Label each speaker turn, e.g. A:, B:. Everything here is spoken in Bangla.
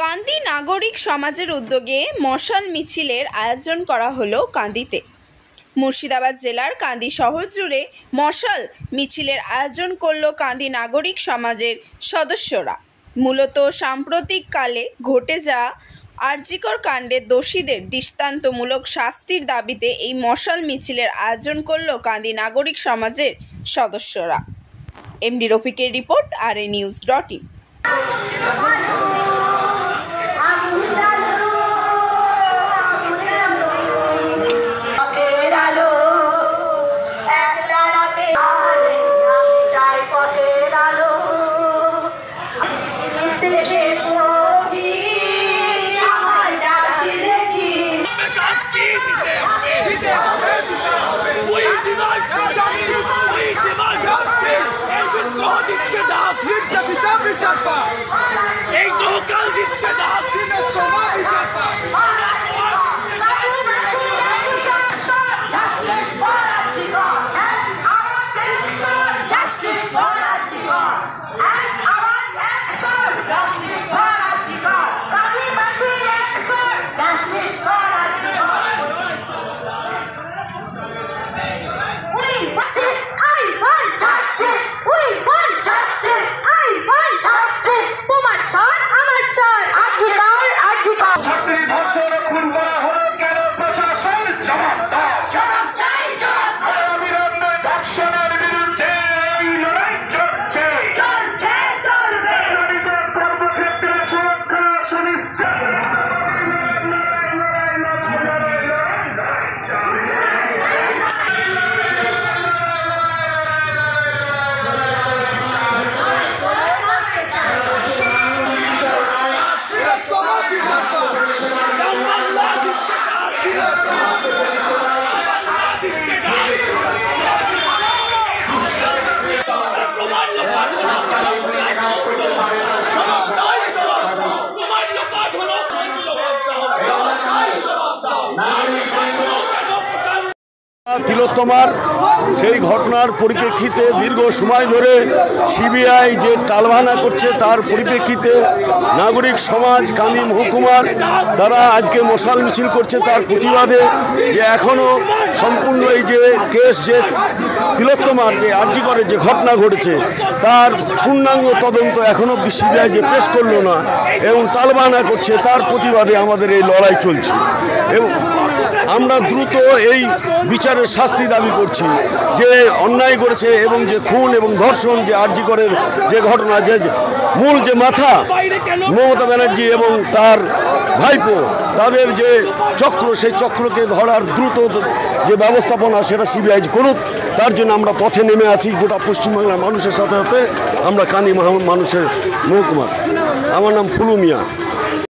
A: কান্দি নাগরিক সমাজের উদ্যোগে মশাল মিছিলের আয়োজন করা হলো কান্দিতে। মুর্শিদাবাদ জেলার কান্দি শহর জুড়ে মশাল মিছিলের আয়োজন করলো কান্দি নাগরিক সমাজের সদস্যরা। মূলত সাম্প্রতিককালে ঘটে যাওয়া আরজিকর কাণ্ডের দোষীদের দৃষ্টান্তমূলক শাস্তির দাবিতে এই মশাল মিছিলের আয়োজন করলো কান্দি নাগরিক সমাজের সদস্যরা। এমডি রফিকের রিপোর্ট, RNews.in।
B: তিলোত্তমার সেই ঘটনার পরিপ্রেক্ষিতে দীর্ঘ সময় ধরে সিবিআই যে টালবাহানা করছে তার পরিপ্রেক্ষিতে নাগরিক সমাজ কান্দি মহকুমার তারা আজকে মশাল মিছিল করছে তার প্রতিবাদে, যে এখনও সম্পূর্ণ এই যে কেস যে তিলোত্তমার যে আরজিকরের যে ঘটনা ঘটেছে তার পূর্ণাঙ্গ তদন্ত এখনও অবধি সিবিআই যে পেশ করলো না এবং টালবাহানা করছে, তার প্রতিবাদে আমাদের এই লড়াই চলছে এবং আমরা দ্রুত এই বিচারের শাস্তি দাবি করছি। যে অন্যায় করেছে এবং যে খুন এবং ধর্ষণ যে আরজিকরের যে ঘটনা, যে মূল যে মাথা মমতা ব্যানার্জি এবং তার ভাইপো তাদের যে চক্র, সেই চক্রকে ধরার দ্রুত যে ব্যবস্থাপনা সেটা সিবিআই করুক, তার জন্য আমরা পথে নেমে আছি গোটা পশ্চিমবাংলার মানুষের সাথে সাথে। আমরা কান্দি মানুষের মহকুমার, আমার নাম ফুলু মিয়া।